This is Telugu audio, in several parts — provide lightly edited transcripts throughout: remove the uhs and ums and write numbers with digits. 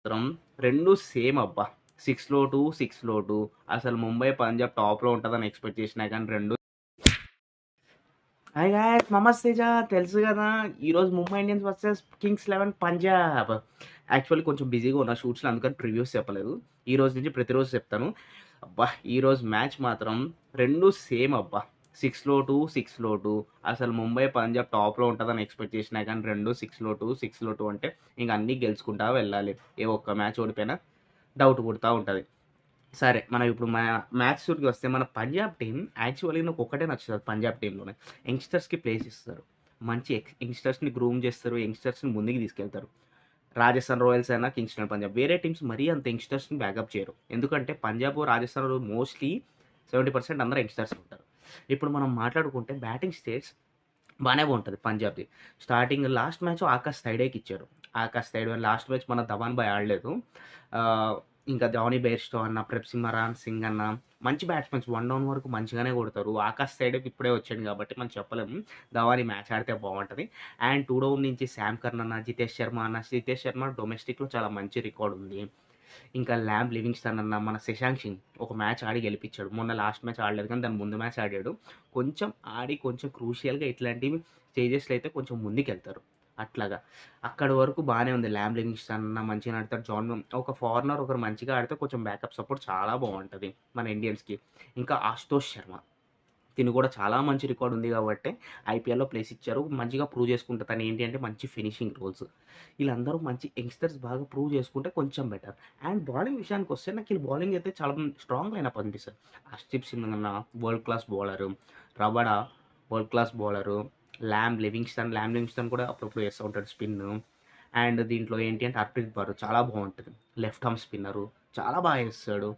మాత్రం 2 సేమ్ అబ్బా! 6లో 2, 6లో 2 అసలు ముంబై, పంజాబ్ టాప్‌లో ఉంటదని ఎక్స్‌పెక్ట్ చేసినా కానీ 2 హాయ్ గైస్ నమస్తే తెలుసు గదా! ఈరోజు Mumbai Indians versus Kings 11 Punjab. Actually కొంచెం బిజీగా ఉన్నా షూట్స్‌లో అందుకని ప్రివ్యూస్ చెప్పలేదు. ఈరోజు నుంచి ప్రతిరోజు చెప్తాను. అబ్బా! ఈరోజు మ్యాచ్ మాత్రం 2 సేమ్ అబ్బా! 6లో 2, 6లో 2 అసలు ముంబై, పంజాబ్ టాప్‌లో ఉంటదని ఎక్స్‌పెక్ట్ చేసినా కానీ 2 6లో 2, 6లో 2 అంటే ఇంక అన్నీ గెలుచుకుంటా వెళ్ళాలి. ఏ ఒక్క మ్యాచ్ ఓడిపోయినా డౌట్ పుడతా ఉంటది. సరే. మనం ఇప్పుడు మ్యాచ్ సూట్‌కొస్తే మన పంజాబ్ టీమ్ యాక్చువల్లీ నాకొక్కటే నచ్చుతది పంజాబ్ టీమ్‌లోనే. యంగ్‌స్టర్స్‌కి ప్లేస్ ఇస్తారు. మంచి యంగ్‌స్టర్స్‌ని గ్రూమ్ చేస్తారు. యంగ్‌స్టర్స్‌ని ముందుకు తీసుకెళ్తారు. రాజస్థాన్ రాయల్స్ అయినా, కింగ్స్ లెవెన్ పంజాబ్. వేరే టీమ్స్ మరీ అంత యంగ్‌స్టర్స్‌ని బ్యాకప్ చేయరు. ఎందుకంటే పంజాబ్, రాజస్థాన్ మోస్ట్‌లీ 70% అందరూ యంగ్‌స్టర్స్ ఉంటారు. ఇప్పుడు మనం మాట్లాడుకుంటే బ్యాటింగ్ స్టేట్స్ బానే బావుంటది పంజాబ్‌ది. స్టార్టింగ్ లాస్ట్ మ్యాచ్ ఆకాష్ థైడేకిచ్చారు. ఆకాష్ థైడే లాస్ట్ మ్యాచ్ మన ధవాన్ భాయ్ ఆడలేదు. ఆహ్, ఇంకా జానీ బెయిర్‌స్టో అన్న, ప్రభ్‌సిమరాన్ సింగ్ అన్న మంచి బ్యాట్స్‌మెన్స్ 1 డౌన్ వరకు మంచిగానే కొడతారు. ఆకాష్ థైడేకి ఇప్పుడే వచ్చాడు కాబట్టి మనం చెప్పలేము. ధవాన్ ఈ మ్యాచ్ ఆడితే బావుంటది. అండ్ 2 డౌన్ నుంచి శామ్ కర్న్ అన్న, జితేష్ శర్మ అన్న, జితేష్ శర్మ డొమెస్టిక్‌లో చాలా మంచి రికార్డ్ ఉంది. ఇంకా ల్యాంబ్ లివింగ్‌స్టన్ అన్న, మన శశాంక్ సింగ్ ఒక మ్యాచ్ ఆడి గెలిపించాడు. మొన్న లాస్ట్ మ్యాచ్ ఆడలేదు కానీ దాని ముందు మ్యాచ్ ఆడాడు. కొంచెం ఆడి కొంచెం క్రూషియల్‌గా ఇట్లాంటివి స్టేజెస్‌లో అయితే కొంచెం ముందుకెళ్తారు. అట్లాగా. అక్కడి వరకు బానే ఉంది. ల్యాంబ్ లివింగ్‌స్టన్ అన్న మంచిగానే ఆడతాడు. ఒక ఫారినర్ ఒకరు మంచిగా ఆడితే కొంచెం బ్యాకప్ సపోర్ట్ చాలా బావుంటది మన ఇండియన్స్‌కి. ఇంకా ఆశుతోష్ శర్మ. తిను కూడా చాలా మంచి రికార్డ్ ఉంది గాబట్టే ఐపీఎల్‌లో ప్లేస్ ఇచ్చారు. మంచిగా ప్రూవ్ చేసుకుంటా తనేంటి అంటే మంచి ఫినిషింగ్ రోల్స్. ఈళ్ళందరూ మంచి యంగ్‌స్టర్స్ బాగా ప్రూవ్ చేసుకుంటే కొంచెం బెటర్. అండ్ బౌలింగ్ విషయానికొస్తే నాకు ఈళ్ళ బౌలింగ్ అయితే చాలా స్ట్రాంగ్ లైనప్ అనిపిస్తది. హర్షదీప్ సింగ్ అన్న world class bowler. Rabada world class bowler. Liam Livingstone కూడా అప్పుడప్పుడు ఏస్తా ఉంటాడు స్పిన్ను. అండ్ దీంట్లో ఏంటి అంటే హర్‌ప్రీత్ బర్ చాలా బావుంటది. Left arm spinner. చాలా బాగా ఏస్తాడు.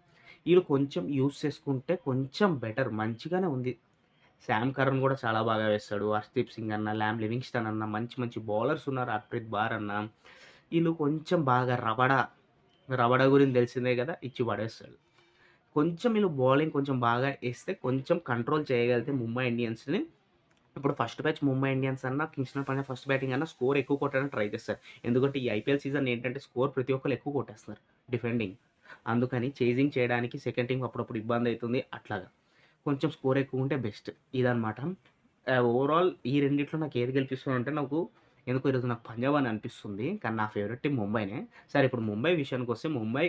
ఈళ్ళు కొంచెం యూజ్ చేసుకుంటే కొంచెం బెటర్ మంచిగానే ఉంది. శామ్ కర్న్ గూడా చాలా బాగా వేస్తాడు. హర్షదీప్ సింగ్ అన్న, ల్యామ్ లివింగ్‌స్టన్ అన్న మంచి మంచి బౌలర్స్ ఉన్నారు. హర్‌ప్రీత్ బార్ అన్న. ఈళ్ళు కొంచెం బాగా రబడ గురించి తెలిసిందే గదా! ఇచ్చి పడేస్తాడు. కొంచెం ఈళ్ళు బౌలింగ్ కొంచెం బాగా ఏస్తే కొంచెం కంట్రోల్ చేయగలిగితే ముంబై ఇండియన్స్‌ని ఇప్పుడు ఫస్ట్ మ్యాచ్ ముంబై ఇండియన్స్ అన్నా, Kings eleven Punjab first batting అన్నా స్కోర్ ఎక్కువ కొట్టడానికి ట్రై చేస్తారు. ఎందుకంటే ఈ ఐపీఎల్ సీజన్ ఏంటంటే స్కోర్ ప్రతి ఒక్కళ్ళు ఎక్కువ కొట్టేస్తున్నారు డిఫెండింగ్. అందుకని చేజింగ్ చేయడానికి సెకండ్ టీమ్‌కి అప్పుడప్పుడు ఇబ్బందయితుంది అట్లాగా. కొంచెం స్కోర్ ఎక్కువుంటే బెస్ట్. ఇదనమాట. ఓవరాల్ ఈ రెండిట్లో నాకేది గెలిపిస్తదంటే ఎందుకో ఈరోజు నాకు పంజాబ్ అని అనిపిస్తుంది. కానీ నా ఫేవరెట్ టీమ్ ముంబైనే. సరే ఇప్పుడు ముంబై విషయానికొస్తే ముంబై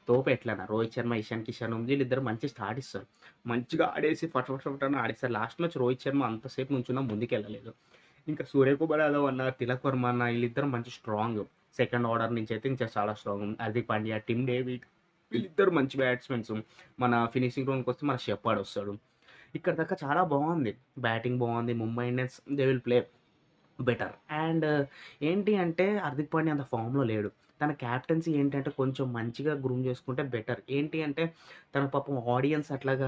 తోపు ఎట్లైనా రోహిత్ శర్మ, ఇషాన్ కిషన్ వీళ్ళిద్దరు మంచి స్టార్ట్ ఇస్తారు. మంచిగా ఆడేసి ఫట్ ఫట్ ఫట్ అని ఆడేస్తారు. లాస్ట్ మ్యాచ్ రోహిత్ శర్మ అంతసేపు నుంచున్నా ముందుకెళ్ళలేదు. ఇంకా సూర్యకుమార్ యాదవ్ అన్న, తిలక్ వర్మ అన్న వీళ్ళిద్దరు మంచి స్ట్రాంగ్. సెకండ్ ఆర్డర్ నుంచి అయితే ఇంకా చాలా strong. Hardik Pandya, Tim David వీళ్ళిద్దరు మంచి బ్యాట్స్‌మెన్స్. మన ఫినిషింగ్ జోన్‌కొస్తే మన షెపర్డ్ వస్తాడు. ఇక్కడి దాకా చాలా బావుంది. బ్యాటింగ్ బావుంది. Mumbai Indians they will play better. And ఏంటి అంటే హార్దిక్ పాండ్యా అంత ఫామ్‌లో లేడు. తన క్యాప్టెన్సీ ఏంటంటే కొంచెం మంచిగా గ్రూమ్ చేసుకుంటే బెటర్. ఏంటి అంటే తను పాపం ఆడియన్స్ అట్లాగా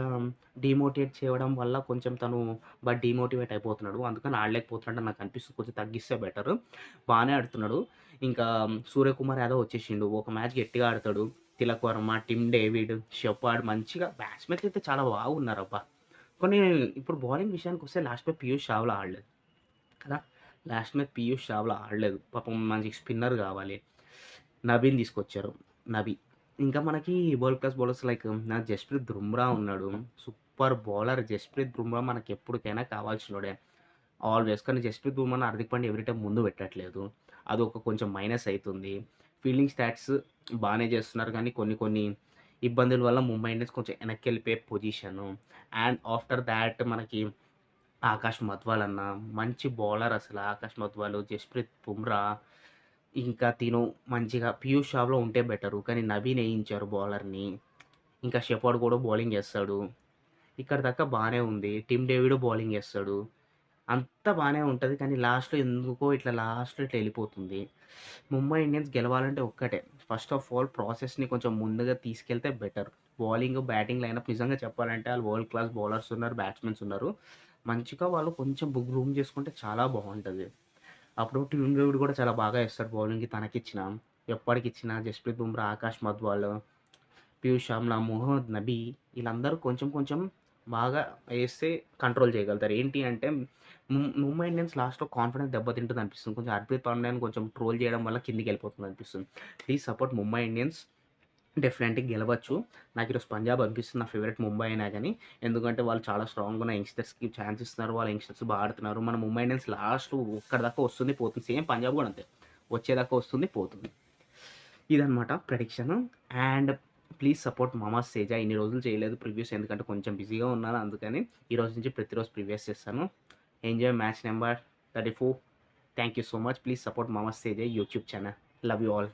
డీమోటివేట్ చేయడం వల్ల కొంచెం తను డీమోటివేట్ అయిపోతున్నాడు. అందుకని ఆడలేకపోతున్నాడని నాకు అనిపిస్తుంది. కొంచెం తగ్గిస్తే బెటర్. బానే ఆడుతున్నాడు. ఇంకా సూర్యకుమార్ యాదవ్ వచ్చేసిండు. ఒక మ్యాచ్ గట్టిగా ఆడతాడు. Tilak Varma, Tim David, Shepherd మంచిగా బ్యాట్స్‌మెన్స్ అయితే చాలా బాగున్నారబ్బా! కొన్ని ఇప్పుడు బౌలింగ్ విషయానికొస్తే లాస్ట్ మ్యాచ్ పీయూష్ చావ్లా ఆడలేదు కదా! లాస్ట్ మ్యాచ్ పీయూష్ చావ్లా ఆడలేదు. పాపం మంచి స్పిన్నర్ కావాలి. నబీని తీసుకొచ్చారు. నబీ. ఇంకా మనకి world class bowlers like Jasprit Bumrah ఉన్నాడు. సూపర్ బౌలర్ జస్‌ప్రీత్ బుమ్రా మనకెప్పటికైనా కావాల్సినోడే. ఆల్‌వేస్. కానీ జస్‌ప్రీత్ బుమ్రాని హార్దిక్ పాండ్యా ఎవ్రీ టైమ్ ముందు పెట్టట్లేదు. అదొక కొంచెం మైనస్ అయితుంది. ఫీల్డింగ్ స్టాట్స్ బానే చేస్తున్నారు కానీ కొన్ని కొన్ని ఇబ్బందుల వల్ల ముంబై ఇండియన్స్ కొంచెం వెనక్కెళ్ళిపోయే పొజిషను. అండ్ ఆఫ్టర్ థాట్ మనకి ఆకాష్ మధ్వాల్ అన్న మంచి బౌలర్ అసల. ఆకాష్ మధ్వాల్, జస్‌ప్రీత్ బుమ్రా ఇంకా తిను మంచిగా పీయూష్ చావ్లా ఉంటే బెటరు. కానీ నబీని ఏయించారు బౌలర్‌ని. ఇంకా షెపర్డ్ కూడా బౌలింగ్ చేస్తాడు. ఇక్కడి దాకా బానే ఉంది. టిమ్ డేవిడ్ బౌలింగ్ చేస్తాడు. అంతా బానే ఉంటది. కానీ లాస్ట్‌లో ఎందుకో లాస్ట్‌లో ఇట్లా ఎళ్ళిపోతుంది. ముంబై ఇండియన్స్ గెలవాలంటే ఒక్కటే. ఫస్ట్ ఆఫ్ ఆల్ ప్రాసెస్‌ని కొంచెం ముందుగా తీసుకెళ్తే బెటర్. బౌలింగ్, బ్యాటింగ్ లైనప్ నిజంగా చెప్పాలంటే ఆళ్ళు వరల్డ్ క్లాస్ బౌలర్స్ ఉన్నారు, బ్యాట్స్‌మెన్స్ ఉన్నారు. మంచిగా వాళ్ళు కొంచెం గ్రూమ్ చేసుకుంటే చాలా బావుంటది. అప్పుడు టిమ్ డేవిడ్ కూడా చాలా బాగా ఏస్తాడు బౌలింగ్‌కి తనకిచ్చిన. ఎప్పటికిచ్చిన జస్‌ప్రీత్ బుమ్రా, ఆకాష్ మధ్వాల్, పీయూష్ చావ్లా, మొహమ్మద్ నబీ వీళ్ళందరూ కొంచెం కొంచెం బాగా ఏస్తే కంట్రోల్ చేయగలుగుతారు. ఏంటి అంటే ముంబై ఇండియన్స్ లాస్ట్‌లో కాన్ఫిడెన్స్ దెబ్బతింటుందనిపిస్తుంది. కొంచెం హర్‌ప్రీత్ పాండ్యాని కొంచెం ట్రోల్ చేయడం వల్ల కిందకెళ్ళిపోతుందనిపిస్తుంది. Please support Mumbai Indians. డెఫినెట్‌గా గెలవచ్చు. నాకు ఈరోజు పంజాబ్ అనిపిస్తుంది. నా ఫేవరెట్ ముంబై అయినా గాని. ఎందుకంటే వాళ్ళు చాలా స్ట్రాంగ్‌గా ఉన్న యంగ్‌స్టర్స్‌కి ఛాన్స్ ఇస్తున్నారు. వాళ్ళ యంగ్‌స్టర్స్ బా ఆడుతున్నారు. మన ముంబై ఇండియన్స్ లాస్ట్ ఒక్కడి దాకా వస్తుంది, పోతుంది. సేమ్ పంజాబ్ గూడా అంతే. వచ్చేదాకా వస్తుంది, పోతుంది. ఇదనమాట prediction. And please support Mamas Teja. ఇన్ని రోజులు చేయలేదు ప్రివ్యూస్ ఎందుకంటే కొంచెం బిజీగా ఉన్నాను. అందుకని ఈరోజు నుంచి ప్రతిరోజు ప్రివ్యూస్ చేస్తాను. Enjoy match number 34. Thank you so much. Please support Mamas Teja YouTube channel. Love you all.